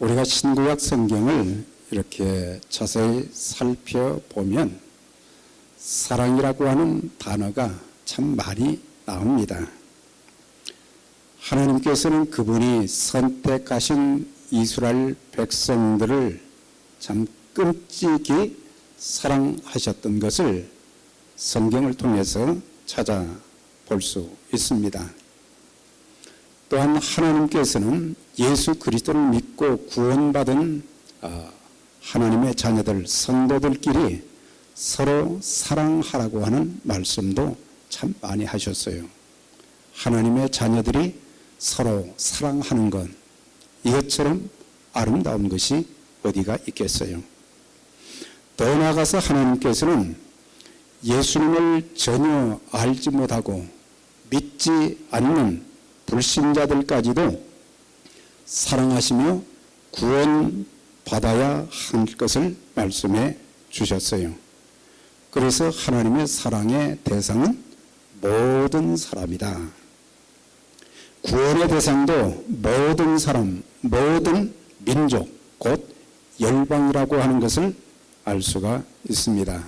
우리가 신구약 성경을 이렇게 자세히 살펴보면 사랑이라고 하는 단어가 참 많이 나옵니다. 하나님께서는 그분이 선택하신 이스라엘 백성들을 참 끔찍이 사랑하셨던 것을 성경을 통해서 찾아볼 수 있습니다. 또한 하나님께서는 예수 그리스도를 믿고 구원받은 하나님의 자녀들, 성도들끼리 서로 사랑하라고 하는 말씀도 참 많이 하셨어요. 하나님의 자녀들이 서로 사랑하는 것, 이것처럼 아름다운 것이 어디가 있겠어요. 더 나아가서 하나님께서는 예수님을 전혀 알지 못하고 믿지 않는 불신자들까지도 사랑하시며 구원받아야 할 것을 말씀해 주셨어요. 그래서 하나님의 사랑의 대상은 모든 사람이다. 구원의 대상도 모든 사람, 모든 민족, 곧 열방이라고 하는 것을 알 수가 있습니다.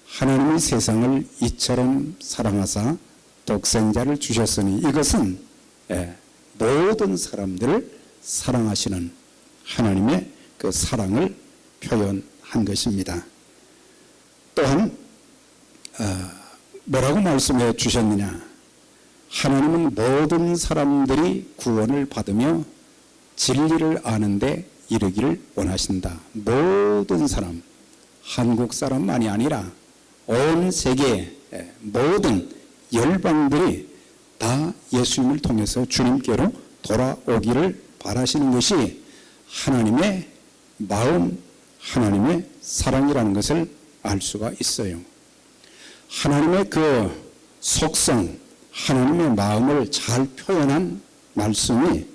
하나님이 세상을 이처럼 사랑하사 독생자를 주셨으니 이것은 모든 사람들을 사랑하시는 하나님의 그 사랑을 표현한 것입니다. 또한 뭐라고 말씀해 주셨느냐? 하나님은 모든 사람들이 구원을 받으며 진리를 아는데 이르기를 원하신다. 모든 사람, 한국 사람만이 아니라 온 세계 모든 열방들이 다 예수님을 통해서 주님께로 돌아오기를 바라시는 것이 하나님의 마음, 하나님의 사랑이라는 것을 알 수가 있어요. 하나님의 그 속성, 하나님의 마음을 잘 표현한 말씀이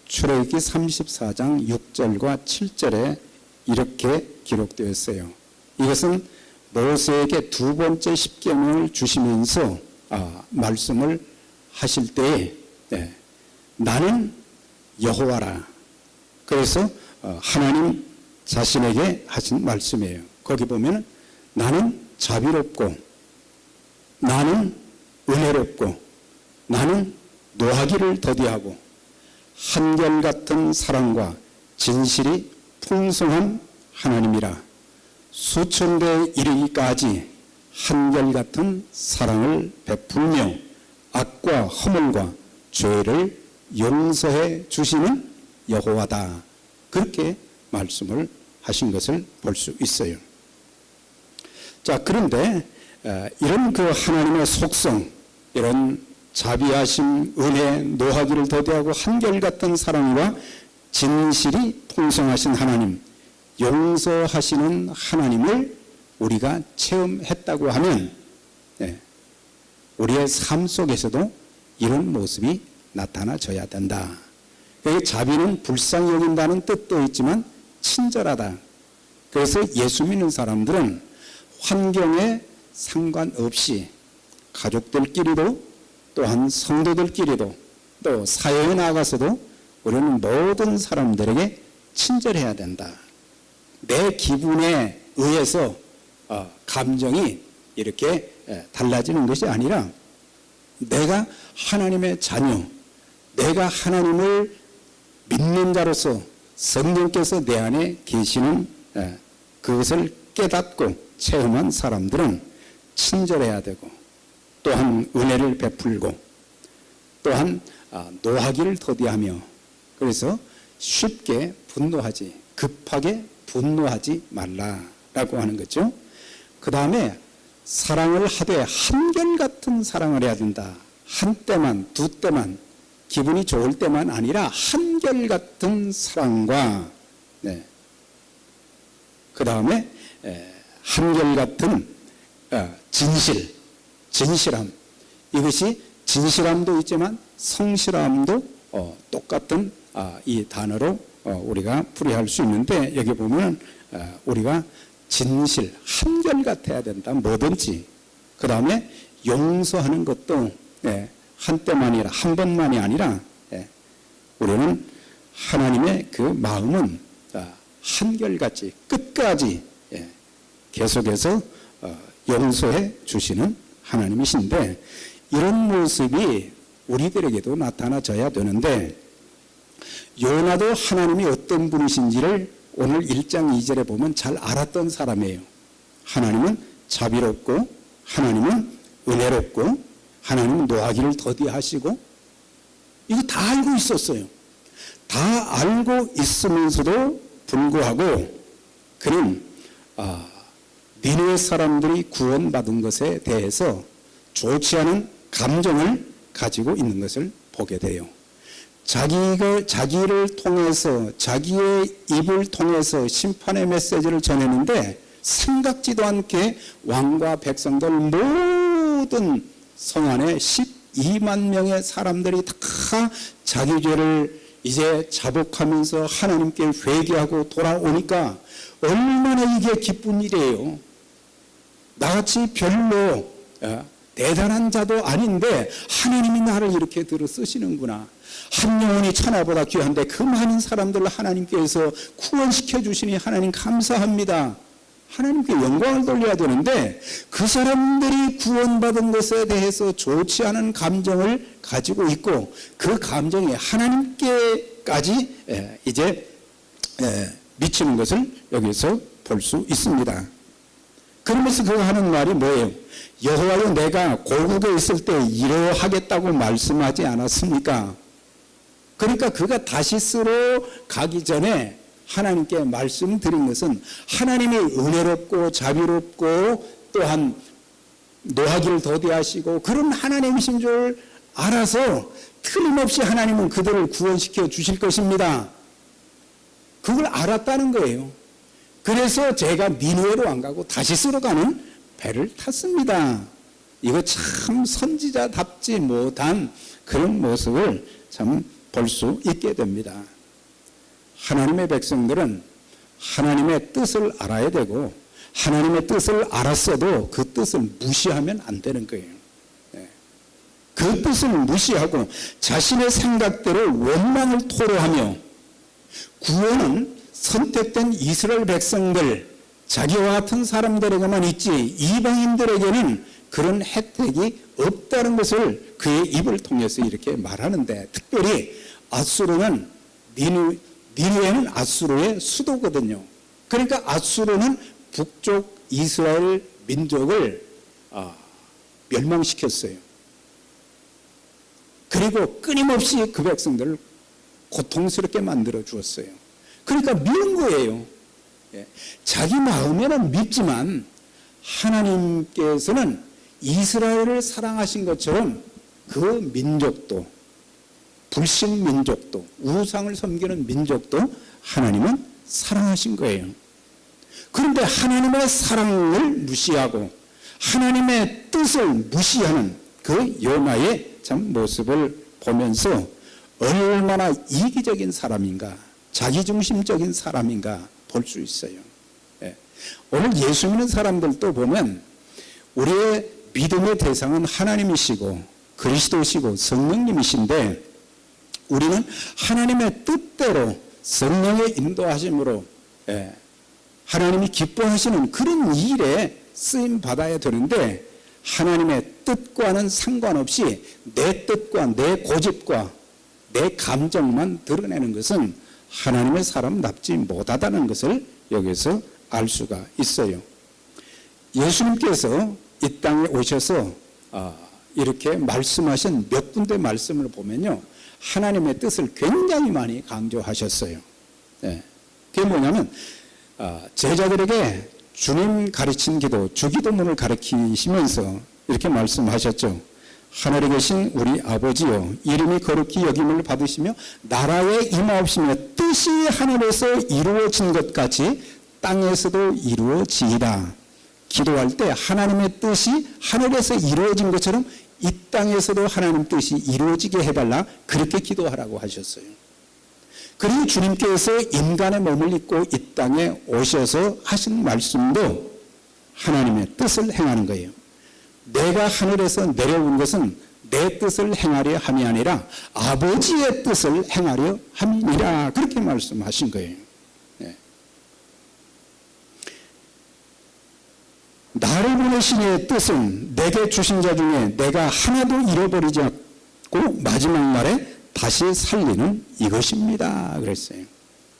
출애굽기 34장 6절과 7절에 이렇게 기록되어 있어요. 이것은 모세에게 두 번째 십계명을 주시면서 말씀을 하실 때에 나는 여호와라. 그래서 하나님 자신에게 하신 말씀이에요. 거기 보면 나는 자비롭고 나는 은혜롭고 나는 노하기를 더디하고 한결같은 사랑과 진실이 풍성한 하나님이라. 수천대에 이르기까지 한결같은 사랑을 베풀며 악과 허물과 죄를 용서해 주시는 여호와다. 그렇게 말씀을 하신 것을 볼 수 있어요. 자, 그런데 이런 그 하나님의 속성, 이런 자비하심, 은혜, 노하기를 더디하고 한결같은 사랑과 진실이 풍성하신 하나님, 용서하시는 하나님을 우리가 체험했다고 하면 우리의 삶 속에서도 이런 모습이 나타나져야 된다. 자비는 불쌍히 여긴다는 뜻도 있지만 친절하다. 그래서 예수 믿는 사람들은 환경에 상관없이 가족들끼리도 또한 성도들끼리도 또 사회에 나가서도 우리는 모든 사람들에게 친절해야 된다. 내 기분에 의해서 감정이 이렇게 달라지는 것이 아니라 내가 하나님의 자녀, 내가 하나님을 믿는 자로서 성령께서 내 안에 계시는 그것을 깨닫고 체험한 사람들은 친절해야 되고 또한 은혜를 베풀고 또한 노하기를 더디하며 그래서 쉽게 분노하지 급하게 분노하지 말라라고 하는 거죠. 그 다음에 사랑을 하되 한결같은 사랑을 해야 된다. 한때만 두 때만 기분이 좋을 때만 아니라 한결같은 사랑과 그 다음에 한결같은 진실함. 이것이 진실함도 있지만 성실함도 똑같은 이 단어로 우리가 풀이할 수 있는데 여기 보면 우리가 진실, 한결같아야 된다. 뭐든지. 그 다음에 용서하는 것도 한때만이 아니라 한 번만이 아니라 우리는 하나님의 그 마음은 한결같이 끝까지 계속해서 용서해 주시는 하나님이신데, 이런 모습이 우리들에게도 나타나져야 되는데, 요나도 하나님이 어떤 분이신지를 오늘 1장 2절에 보면 잘 알았던 사람이에요. 하나님은 자비롭고, 하나님은 은혜롭고, 하나님은 노하기를 더디하시고, 이거 다 알고 있었어요. 다 알고 있으면서도 불구하고 그는 니느웨 사람들이 구원받은 것에 대해서 좋지 않은 감정을 가지고 있는 것을 보게 돼요. 자기를 통해서, 자기의 입을 통해서 심판의 메시지를 전했는데 생각지도 않게 왕과 백성들 모든 성 안에 12만 명의 사람들이 다 자기 죄를 이제 자복하면서 하나님께 회개하고 돌아오니까 얼마나 이게 기쁜 일이에요. 나같이 별로 대단한 자도 아닌데 하나님이 나를 이렇게 들어 쓰시는구나. 한 영혼이 천하보다 귀한데 그 많은 사람들을 하나님께서 구원시켜 주시니 하나님 감사합니다. 하나님께 영광을 돌려야 되는데 그 사람들이 구원받은 것에 대해서 좋지 않은 감정을 가지고 있고, 그 감정이 하나님께까지 이제 미치는 것을 여기서 볼 수 있습니다. 그러면서 그가 하는 말이 뭐예요? 여호와여, 내가 고국에 있을 때 이러하겠다고 말씀하지 않았습니까? 그러니까 그가 다시스로 가기 전에 하나님께 말씀드린 것은 하나님이 은혜롭고 자비롭고 또한 노하기를 더디하시고 그런 하나님이신 줄 알아서 틀림없이 하나님은 그들을 구원시켜 주실 것입니다. 그걸 알았다는 거예요. 그래서 제가 니느웨로 안 가고 다시스로 가는 배를 탔습니다. 이거 참 선지자답지 못한 그런 모습을 참 볼 수 있게 됩니다. 하나님의 백성들은 하나님의 뜻을 알아야 되고, 하나님의 뜻을 알았어도 그 뜻을 무시하면 안 되는 거예요. 그 뜻을 무시하고 자신의 생각대로 원망을 토로하며, 구원은 선택된 이스라엘 백성들, 자기와 같은 사람들에게만 있지 이방인들에게는 그런 혜택이 없다는 것을 그의 입을 통해서 이렇게 말하는데, 특별히 아수르는 니느웨는 아수르의 수도거든요. 그러니까 아수르는 북쪽 이스라엘 민족을 멸망시켰어요. 그리고 끊임없이 그 백성들을 고통스럽게 만들어 주었어요. 그러니까 미운 거예요. 자기 마음에는 밉지만 하나님께서는 이스라엘을 사랑하신 것처럼 그 민족도, 불신 민족도, 우상을 섬기는 민족도 하나님은 사랑하신 거예요. 그런데 하나님의 사랑을 무시하고 하나님의 뜻을 무시하는 그 요나의 참 모습을 보면서 얼마나 이기적인 사람인가, 자기중심적인 사람인가 볼 수 있어요. 오늘 예수 믿는 사람들도 보면 우리의 믿음의 대상은 하나님이시고 그리스도시고 성령님이신데, 우리는 하나님의 뜻대로 성령의 인도하심으로 하나님이 기뻐하시는 그런 일에 쓰임 받아야 되는데, 하나님의 뜻과는 상관없이 내 뜻과 내 고집과 내 감정만 드러내는 것은 하나님의 사람답지 못하다는 것을 여기서 알 수가 있어요. 예수님께서 이 땅에 오셔서 이렇게 말씀하신 몇 군데 말씀을 보면요, 하나님의 뜻을 굉장히 많이 강조하셨어요. 그게 뭐냐면 제자들에게 주님 가르친 기도, 주기도문을 가르치시면서 이렇게 말씀하셨죠. 하늘에 계신 우리 아버지여, 이름이 거룩히 여김을 받으시며 나라에 임하옵시며 뜻이 하늘에서 이루어진 것 같이 땅에서도 이루어지이다. 기도할 때 하나님의 뜻이 하늘에서 이루어진 것처럼 이 땅에서도 하나님 뜻이 이루어지게 해달라, 그렇게 기도하라고 하셨어요. 그리고 주님께서 인간의 몸을 입고 이 땅에 오셔서 하신 말씀도 하나님의 뜻을 행하는 거예요. 내가 하늘에서 내려온 것은 내 뜻을 행하려 함이 아니라 아버지의 뜻을 행하려 함이니라. 그렇게 말씀하신 거예요. 네. 나를 보내신 이의 뜻은 내게 주신 자 중에 내가 하나도 잃어버리지 않고 마지막 날에 다시 살리는 이것입니다. 그랬어요.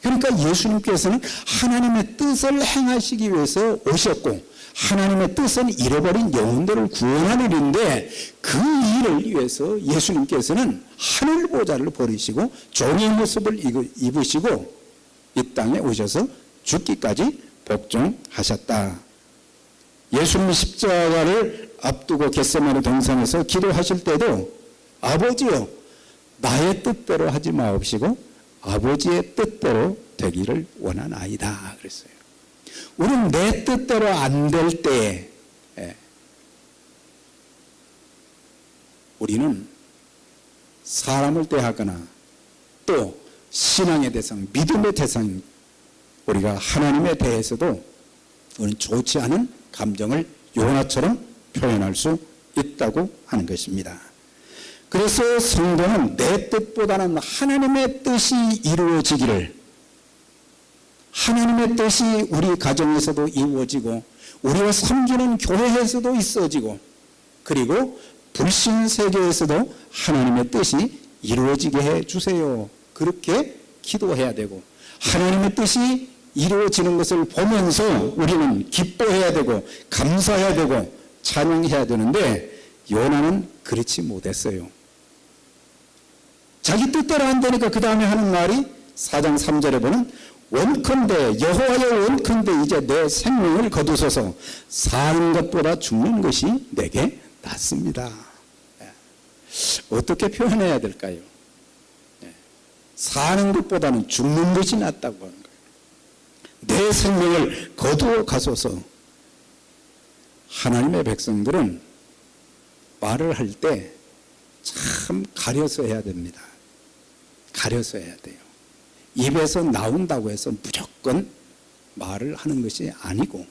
그러니까 예수님께서는 하나님의 뜻을 행하시기 위해서 오셨고, 하나님의 뜻은 잃어버린 영혼들을 구원하는 일인데, 그 일을 위해서 예수님께서는 하늘 보좌를 버리시고 종의 모습을 입으시고 이 땅에 오셔서 죽기까지 복종하셨다. 예수님이 십자가를 앞두고 겟세마네 동산에서 기도하실 때도 아버지여 나의 뜻대로 하지 마옵시고 아버지의 뜻대로 되기를 원하나이다 그랬어요. 우리는 내 뜻대로 안 될 때에 우리는 사람을 대하거나 또 신앙의 대상, 믿음의 대상, 우리가 하나님에 대해서도 우리는 좋지 않은 감정을 요나처럼 표현할 수 있다고 하는 것입니다. 그래서 성도는 내 뜻보다는 하나님의 뜻이 이루어지기를, 하나님의 뜻이 우리 가정에서도 이루어지고 우리가 섬기는 교회에서도 있어지고 그리고 불신 세계에서도 하나님의 뜻이 이루어지게 해주세요. 그렇게 기도해야 되고, 하나님의 뜻이 이루어지는 것을 보면서 우리는 기뻐해야 되고 감사해야 되고 찬양해야 되는데, 요나는 그렇지 못했어요. 자기 뜻대로 안 되니까 그 다음에 하는 말이 4장 3절에 보면 원컨대 여호와의 원컨대 이제 내 생명을 거두소서 사는 것보다 죽는 것이 내게 낫습니다. 어떻게 표현해야 될까요? 사는 것보다는 죽는 것이 낫다고 하는 거예요. 내 생명을 거두어 가소서. 하나님의 백성들은 말을 할 때 참 가려서 해야 됩니다. 가려서 해야 돼요. 입에서 나온다고 해서 무조건 말을 하는 것이 아니고,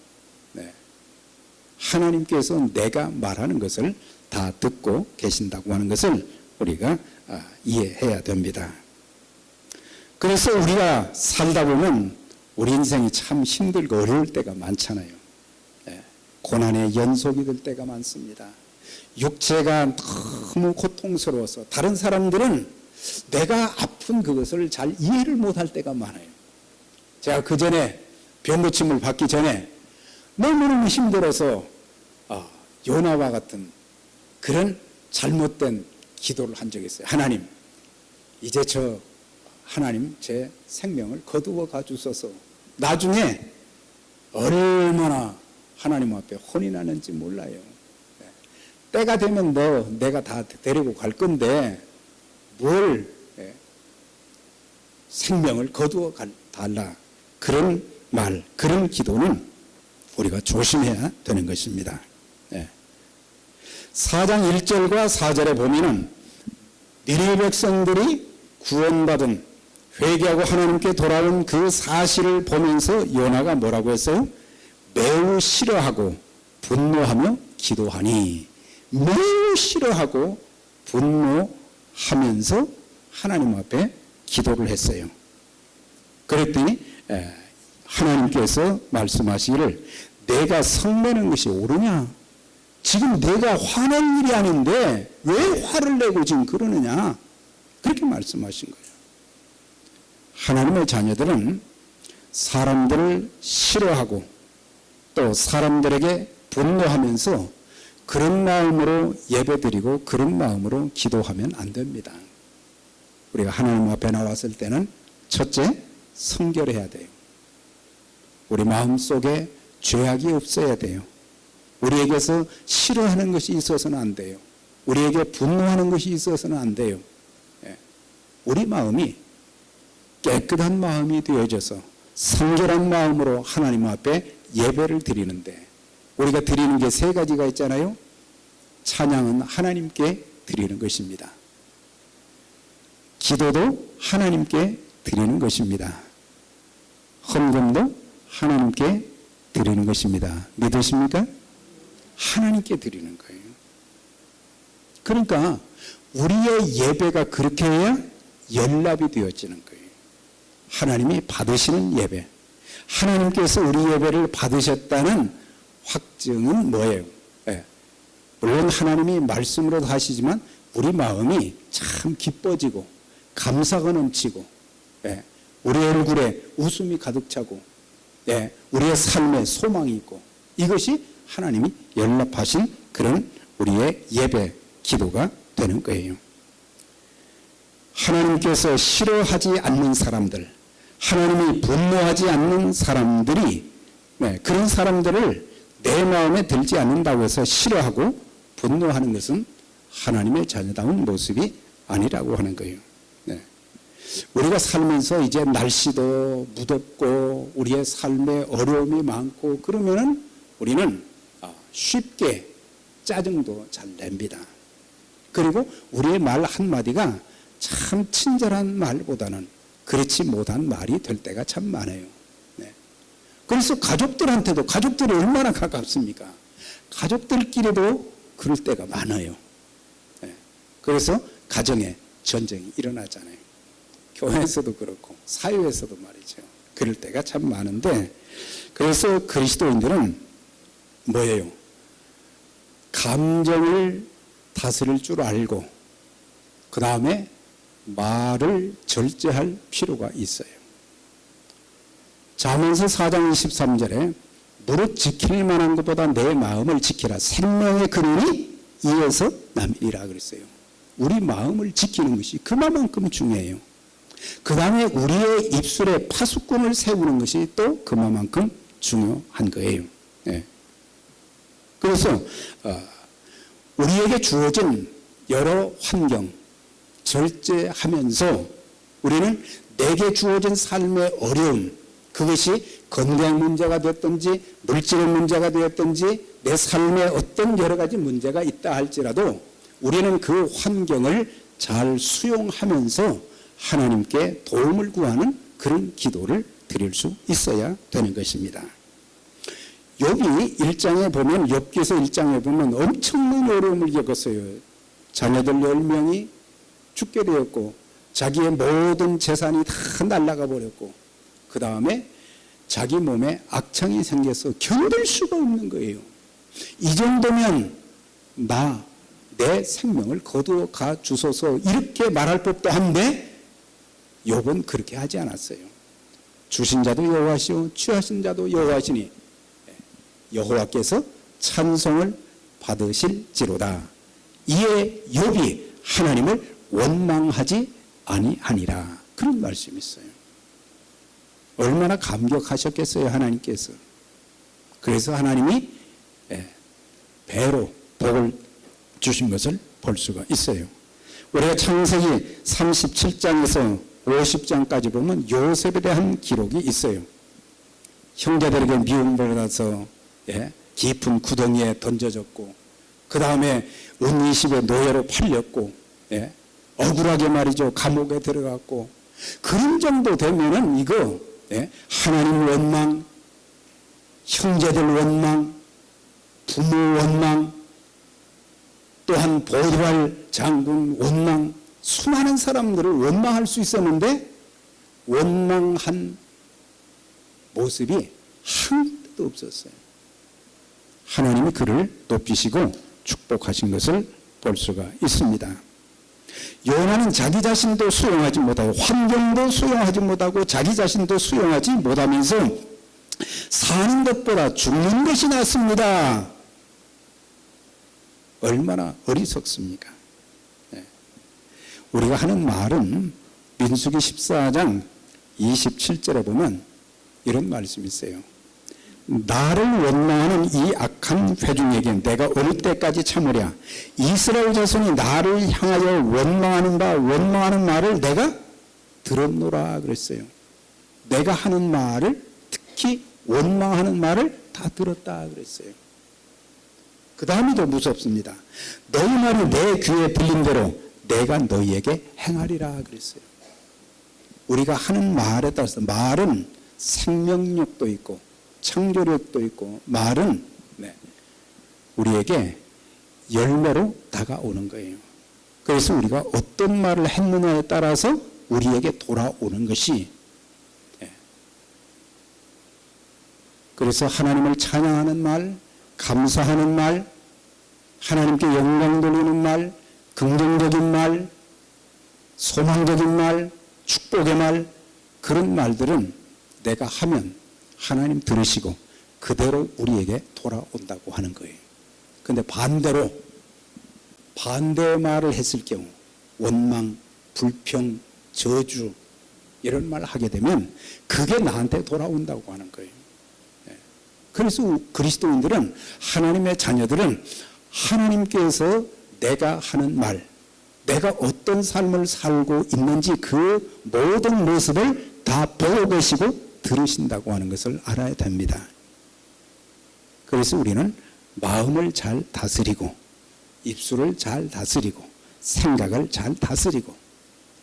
하나님께서 내가 말하는 것을 다 듣고 계신다고 하는 것을 우리가 이해해야 됩니다. 그래서 우리가 살다 보면 우리 인생이 참 힘들고 어려울 때가 많잖아요. 고난의 연속이 될 때가 많습니다. 육체가 너무 고통스러워서 다른 사람들은 내가 아픈 그것을 잘 이해를 못할 때가 많아요. 제가 그 전에 병고침을 받기 전에 너무너무 힘들어서 요나와 같은 그런 잘못된 기도를 한 적이 있어요. 하나님, 이제 하나님 제 생명을 거두어 가주소서. 나중에 얼마나 하나님 앞에 혼이 나는지 몰라요. 때가 되면 내가 다 데리고 갈 건데 뭘 생명을 거두어 달라. 그런 말, 그런 기도는 우리가 조심해야 되는 것입니다. 4장 1절과 4절에 보면은 니느웨 백성들이 구원받은, 회개하고 하나님께 돌아온 그 사실을 보면서 요나가 뭐라고 했어요? 매우 싫어하고 분노하며 기도하니. 매우 싫어하고 분노하면서 하나님 앞에 기도를 했어요. 그랬더니 하나님께서 말씀하시기를 내가 성내는 것이 옳으냐? 지금 내가 화낼 일이 아닌데 왜 화를 내고 지금 그러느냐? 그렇게 말씀하신 거예요. 하나님의 자녀들은 사람들을 싫어하고 또 사람들에게 분노하면서 그런 마음으로 예배드리고 그런 마음으로 기도하면 안 됩니다. 우리가 하나님 앞에 나왔을 때는 첫째, 성결해야 돼요. 우리 마음속에 죄악이 없어야 돼요. 우리에게서 싫어하는 것이 있어서는 안 돼요. 우리에게 분노하는 것이 있어서는 안 돼요. 우리 마음이 깨끗한 마음이 되어져서 성결한 마음으로 하나님 앞에 예배를 드리는데, 우리가 드리는 게 세 가지가 있잖아요. 찬양은 하나님께 드리는 것입니다. 기도도 하나님께 드리는 것입니다. 헌금도 하나님께 드리는 것입니다. 믿으십니까? 하나님께 드리는 거예요. 그러니까 우리의 예배가 그렇게 해야 연락이 되어지는 거예요. 하나님이 받으시는 예배. 하나님께서 우리 예배를 받으셨다는 확증은 뭐예요? 네. 물론 하나님이 말씀으로도 하시지만 우리 마음이 참 기뻐지고 감사가 넘치고, 네. 우리 얼굴에 웃음이 가득 차고, 네. 우리의 삶에 소망이 있고, 이것이 하나님이 연락하신 그런 우리의 예배 기도가 되는 거예요. 하나님께서 싫어하지 않는 사람들, 하나님이 분노하지 않는 사람들이, 네, 그런 사람들을 내 마음에 들지 않는다고 해서 싫어하고 분노하는 것은 하나님의 자녀다운 모습이 아니라고 하는 거예요. 네. 우리가 살면서 이제 날씨도 무덥고 우리의 삶에 어려움이 많고 그러면은 우리는 쉽게 짜증도 잘 냅니다. 그리고 우리의 말 한마디가 참 친절한 말보다는 그렇지 못한 말이 될 때가 참 많아요. 네. 그래서 가족들한테도, 가족들이 얼마나 가깝습니까? 가족들끼리도 그럴 때가 많아요. 네. 그래서 가정에 전쟁이 일어나잖아요. 교회에서도 그렇고 사회에서도 말이죠. 그럴 때가 참 많은데, 그래서 그리스도인들은 뭐예요? 감정을 다스릴 줄 알고 그 다음에 말을 절제할 필요가 있어요. 잠언서 4장 23절에 무릇 지킬 만한 것보다 내 마음을 지키라. 생명의 근원이 이에서 남이라 그랬어요. 우리 마음을 지키는 것이 그만큼 중요해요. 그 다음에 우리의 입술에 파수꾼을 세우는 것이 또 그만큼 중요한 거예요. 네. 그래서 우리에게 주어진 여러 환경 절제하면서 우리는 내게 주어진 삶의 어려움, 그것이 건강 문제가 되었든지 물질의 문제가 되었든지 내 삶에 어떤 여러 가지 문제가 있다 할지라도 우리는 그 환경을 잘 수용하면서 하나님께 도움을 구하는 그런 기도를 드릴 수 있어야 되는 것입니다. 욥이 1장에 보면, 욥기서 1장에 보면 엄청난 어려움을 겪었어요. 자녀들 10명이 죽게 되었고 자기의 모든 재산이 다 날아가 버렸고 그 다음에 자기 몸에 악창이 생겨서 견딜 수가 없는 거예요. 이 정도면 내 생명을 거두어가 주소서 이렇게 말할 법도 한데 욥은 그렇게 하지 않았어요. 주신 자도 여호와시오 취하신 자도 여호와시니 여호와께서 찬송을 받으실지로다. 이에 욥이 하나님을 원망하지 아니하니라. 그런 말씀이 있어요. 얼마나 감격하셨겠어요, 하나님께서. 그래서 하나님이 배로 복을 주신 것을 볼 수가 있어요. 우리가 창세기 37장에서 50장까지 보면 요셉에 대한 기록이 있어요. 형제들에게 미움을 받아서 깊은 구덩이에 던져졌고 그 다음에 은20의 노예로 팔렸고 억울하게 말이죠. 감옥에 들어갔고 그런 정도 되면은 이거 하나님 원망, 형제들 원망, 부모 원망, 또한 보디발 장군 원망, 수많은 사람들을 원망할 수 있었는데 원망한 모습이 한도 없었어요. 하나님이 그를 높이시고 축복하신 것을 볼 수가 있습니다. 요나는 자기 자신도 수용하지 못하고 환경도 수용하지 못하고 자기 자신도 수용하지 못하면서 사는 것보다 죽는 것이 낫습니다. 얼마나 어리석습니까? 우리가 하는 말은 민수기 14장 27절에 보면 이런 말씀이 있어요. 나를 원망하는 이 악한 회중에게 내가 어느 때까지 참으랴. 이스라엘 자손이 나를 향하여 원망하는 말을 내가 들었노라 그랬어요. 내가 하는 말을, 특히 원망하는 말을 다 들었다 그랬어요. 그 다음이 더 무섭습니다. 너희 말이 내 귀에 들린 대로 내가 너희에게 행하리라 그랬어요. 우리가 하는 말에 따라서 말은 생명력도 있고 창조력도 있고 말은 우리에게 열매로 다가오는 거예요. 그래서 우리가 어떤 말을 했느냐에 따라서 우리에게 돌아오는 것이, 그래서 하나님을 찬양하는 말, 감사하는 말, 하나님께 영광 돌리는 말, 긍정적인 말, 소망적인 말, 축복의 말, 그런 말들은 내가 하면 하나님 들으시고 그대로 우리에게 돌아온다고 하는 거예요. 그런데 반대로 반대의 말을 했을 경우 원망, 불평, 저주 이런 말을 하게 되면 그게 나한테 돌아온다고 하는 거예요. 그래서 그리스도인들은, 하나님의 자녀들은 하나님께서 내가 하는 말, 내가 어떤 삶을 살고 있는지 그 모든 모습을 다 보고 계시고 들으신다고 하는 것을 알아야 됩니다. 그래서 우리는 마음을 잘 다스리고 입술을 잘 다스리고 생각을 잘 다스리고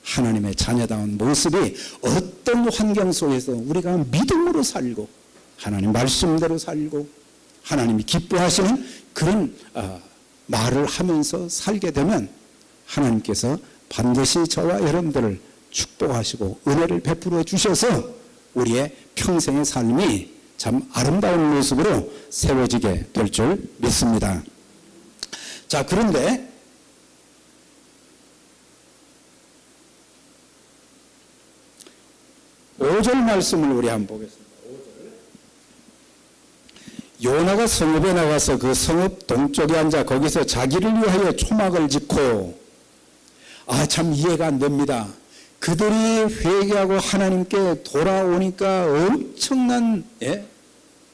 하나님의 자녀다운 모습이 어떤 환경 속에서 우리가 믿음으로 살고 하나님 말씀대로 살고 하나님이 기뻐하시는 그런 말을 하면서 살게 되면 하나님께서 반드시 저와 여러분들을 축복하시고 은혜를 베풀어 주셔서 우리의 평생의 삶이 참 아름다운 모습으로 세워지게 될 줄 믿습니다. 자, 그런데 오절 말씀을 우리 한번 보겠습니다. 5절. 요나가 성읍에 나가서 그 성읍 동쪽에 앉아 거기서 자기를 위하여 초막을 짓고, 참 이해가 안 됩니다. 그들이 회개하고 하나님께 돌아오니까 엄청난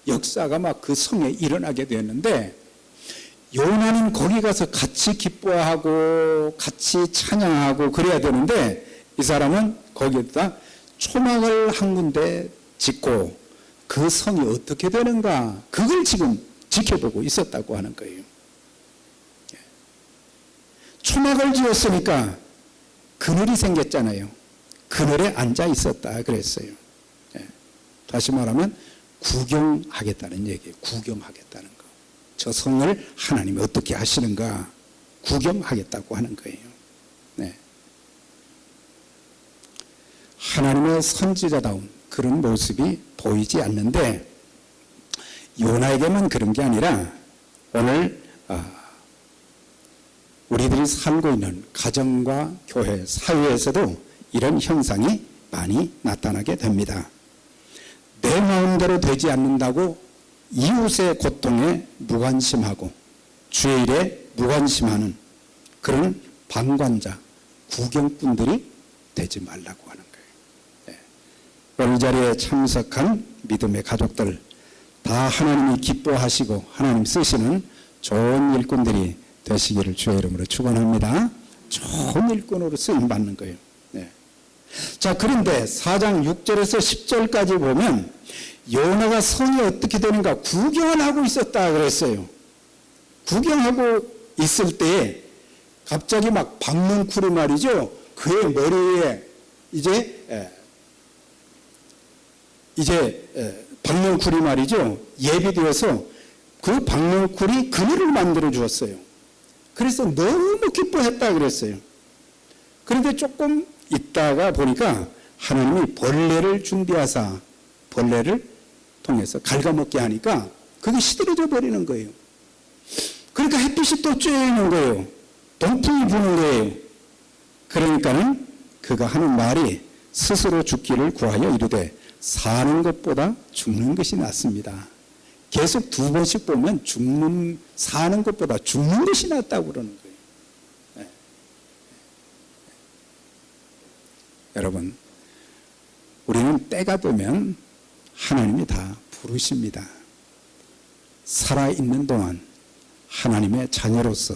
역사가 막 그 성에 일어나게 되었는데, 요나는 거기 가서 같이 기뻐하고 같이 찬양하고 그래야 되는데 이 사람은 거기에다 초막을 한 군데 짓고 그 성이 어떻게 되는가 그걸 지금 지켜보고 있었다고 하는 거예요. 초막을 지었으니까 그늘이 생겼잖아요. 그늘에 앉아 있었다 그랬어요. 다시 말하면 구경하겠다는 얘기예요. 구경하겠다는 거. 저 성을 하나님이 어떻게 하시는가 구경하겠다고 하는 거예요. 하나님의 선지자다운 그런 모습이 보이지 않는데, 요나에게만 그런 게 아니라 오늘 우리들이 살고 있는 가정과 교회, 사회에서도 이런 현상이 많이 나타나게 됩니다. 내 마음대로 되지 않는다고 이웃의 고통에 무관심하고 주의 일에 무관심하는 그런 방관자, 구경꾼들이 되지 말라고 하는 거예요. 오늘 자리에 참석한 믿음의 가족들 다 하나님이 기뻐하시고 하나님 쓰시는 좋은 일꾼들이 되시기를 주의 이름으로 축원합니다. 좋은 일꾼으로 쓰임 받는 거예요. 자, 그런데 4장 6절에서 10절까지 보면 요나가 성이 어떻게 되는가 구경을 하고 있었다 그랬어요. 구경하고 있을 때에 갑자기 막 박뭉쿨이 말이죠. 그의 머리에 이제 박뭉쿨이 말이죠. 예비되어서 그 박뭉쿨이 그늘을 만들어 주었어요. 그래서 너무 기뻐했다 그랬어요. 그런데 조금 있다가 보니까 하나님이 벌레를 준비하사 벌레를 통해서 갉아먹게 하니까 그게 시들어져 버리는 거예요. 그러니까 햇빛이 또 쬐는 거예요. 동풍이 부는 거예요. 그러니까는 그가 하는 말이 스스로 죽기를 구하여 이르되 사는 것보다 죽는 것이 낫습니다. 계속 두 번씩 보면 사는 것보다 죽는 것이 낫다고 그러는 거예요. 여러분, 우리는 때가 되면 하나님이 다 부르십니다. 살아있는 동안 하나님의 자녀로서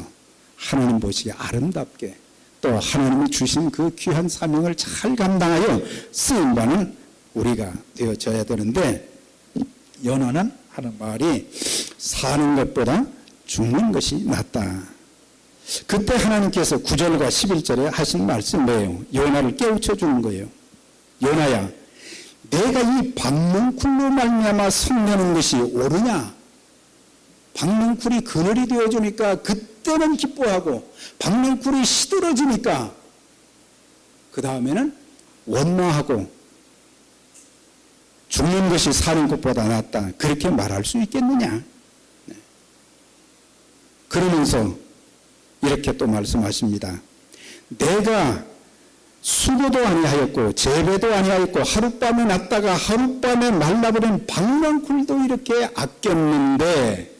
하나님 보시기에 아름답게 또 하나님이 주신 그 귀한 사명을 잘 감당하여 쓰임받는 우리가 되어져야 되는데, 요나는 하는 말이 사는 것보다 죽는 것이 낫다. 그때 하나님께서 9절과 11절에 하신 말씀이 뭐예요? 요나를 깨우쳐 주는 거예요. 요나야, 내가 이 박뭉쿨로 말미암아 성내는 것이 옳으냐? 박넝쿨이 그늘이 되어주니까 그때는 기뻐하고 박넝쿨이 시들어지니까 그 다음에는 원망하고 죽는 것이 사는 것보다 낫다. 그렇게 말할 수 있겠느냐? 네. 그러면서 이렇게 또 말씀하십니다. 내가 수고도 아니하였고 재배도 아니하였고 하룻밤에 났다가 하룻밤에 말라버린 박넝쿨도 이렇게 아꼈는데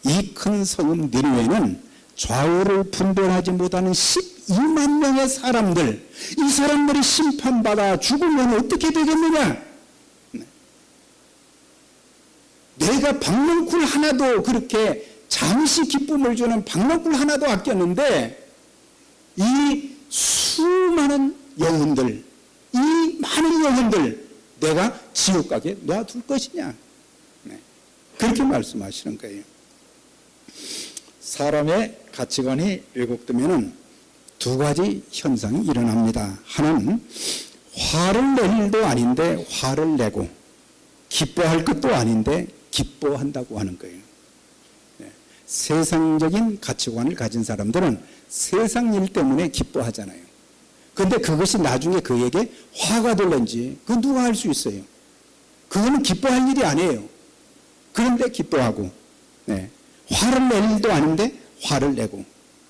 이 큰 성읍 니느웨는 좌우를 분별하지 못하는 12만 명의 사람들, 이 사람들이 심판받아 죽으면 어떻게 되겠느냐? 내가 박넝쿨 하나도 그렇게 잠시 기쁨을 주는 박넝쿨 하나도 아꼈는데 이 수많은 영혼들, 이 많은 영혼들 내가 지옥 가게 놔둘 것이냐? 네. 그렇게 말씀하시는 거예요. 사람의 가치관이 왜곡되면 두 가지 현상이 일어납니다. 하나는 화를 낼 일도 아닌데 화를 내고 기뻐할 것도 아닌데 기뻐한다고 하는 거예요. 네. 세상적인 가치관을 가진 사람들은 세상 일 때문에 기뻐하잖아요. 그런데 그것이 나중에 그에게 화가 될는지 그건 누가 할 수 있어요. 그거는 기뻐할 일이 아니에요. 그런데 기뻐하고 네. 화를 낼 일도 아닌데 화를 내고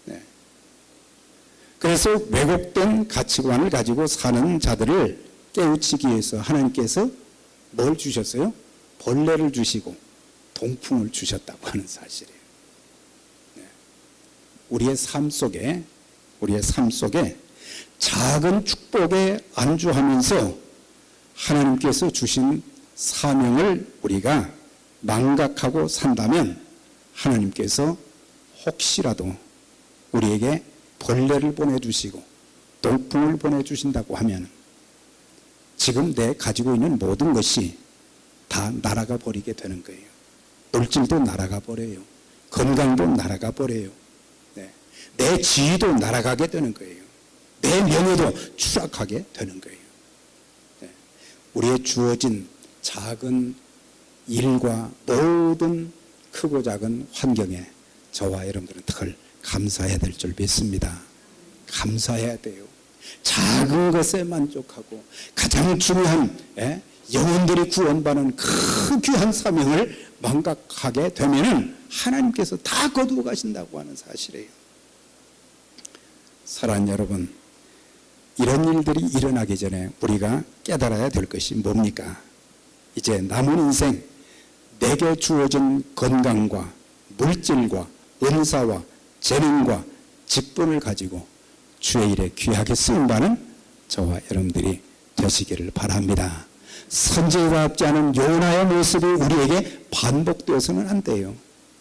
네. 그래서 왜곡된 가치관을 가지고 사는 자들을 깨우치기 위해서 하나님께서 뭘 주셨어요? 벌레를 주시고 동풍을 주셨다고 하는 사실이에요. 네. 우리의 삶 속에 작은 축복에 안주하면서 하나님께서 주신 사명을 우리가 망각하고 산다면 하나님께서 혹시라도 우리에게 벌레를 보내주시고 동풍을 보내주신다고 하면 지금 내 가지고 있는 모든 것이 다 날아가 버리게 되는 거예요. 물질도 날아가 버려요. 건강도 날아가 버려요. 네. 내 지위도 날아가게 되는 거예요. 내 명예도 추락하게 되는 거예요. 네. 우리의 주어진 작은 일과 모든 크고 작은 환경에 저와 여러분들은 늘 감사해야 될 줄 믿습니다. 감사해야 돼요. 작은 것에 만족하고 가장 중요한 영혼들이 구원받는 그 귀한 사명을 망각하게 되면은 하나님께서 다 거두어 가신다고 하는 사실이에요. 사랑하는 여러분, 이런 일들이 일어나기 전에 우리가 깨달아야 될 것이 뭡니까? 이제 남은 인생 내게 주어진 건강과 물질과 은사와 재능과 직분을 가지고 주의 일에 귀하게 쓰임받는 저와 여러분들이 되시기를 바랍니다. 선지자가 없지 않은 요나의 모습이 우리에게 반복되어서는 안 돼요.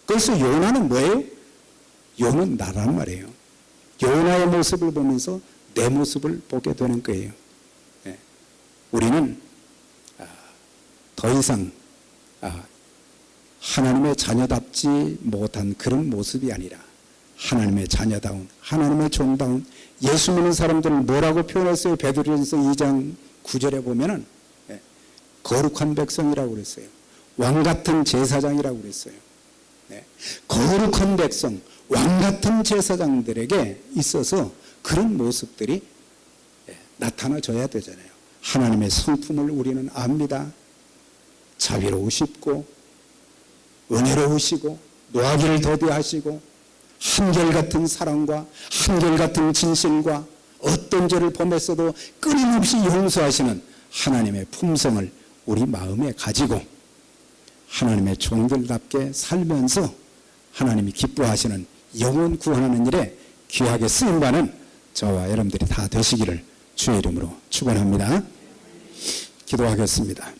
그래서 요나는 뭐예요? 요는 나란 말이에요. 요나의 모습을 보면서 내 모습을 보게 되는 거예요. 네. 우리는 더 이상 하나님의 자녀답지 못한 그런 모습이 아니라 하나님의 자녀다운, 하나님의 종다운 예수 믿는 사람들을 뭐라고 표현했어요? 베드로전서 2장 9절에 보면은 거룩한 백성이라고 그랬어요. 왕같은 제사장이라고 그랬어요. 네. 거룩한 백성, 왕같은 제사장들에게 있어서 그런 모습들이 나타나줘야 되잖아요. 하나님의 성품을 우리는 압니다. 자비로우시고 은혜로우시고 노하기를 더디하시고 한결같은 사랑과 한결같은 진실과 어떤 죄를 범했어도 끊임없이 용서하시는 하나님의 품성을 우리 마음에 가지고 하나님의 종들답게 살면서 하나님이 기뻐하시는 영혼 구원하는 일에 귀하게 쓰임받는 저와 여러분들이 다 되시기를 주의 이름으로 축원합니다. 기도하겠습니다.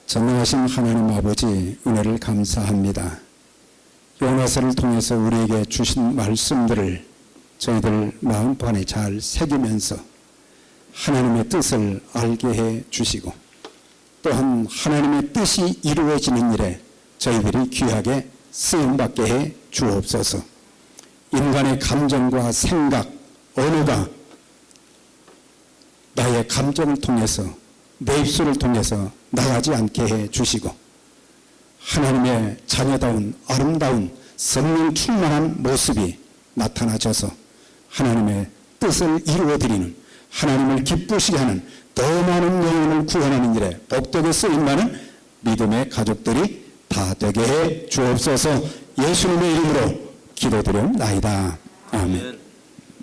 전능하신 하나님 아버지, 은혜를 감사합니다. 요나서를 통해서 우리에게 주신 말씀들을 저희들 마음판에 잘 새기면서 하나님의 뜻을 알게 해 주시고 또한 하나님의 뜻이 이루어지는 일에 저희들이 귀하게 쓰임받게 해 주옵소서. 인간의 감정과 생각, 언어가 나의 감정을 통해서 내 입술을 통해서 나가지 않게 해 주시고 하나님의 자녀다운 아름다운 성령 충만한 모습이 나타나셔서 하나님의 뜻을 이루어드리는, 하나님을 기쁘시게 하는, 더 많은 영혼을 구원하는 일에 복되게 쓰임받는 믿음의 가족들이 다 되게 해 주옵소서. 예수님의 이름으로 기도드리옵나이다. 아멘.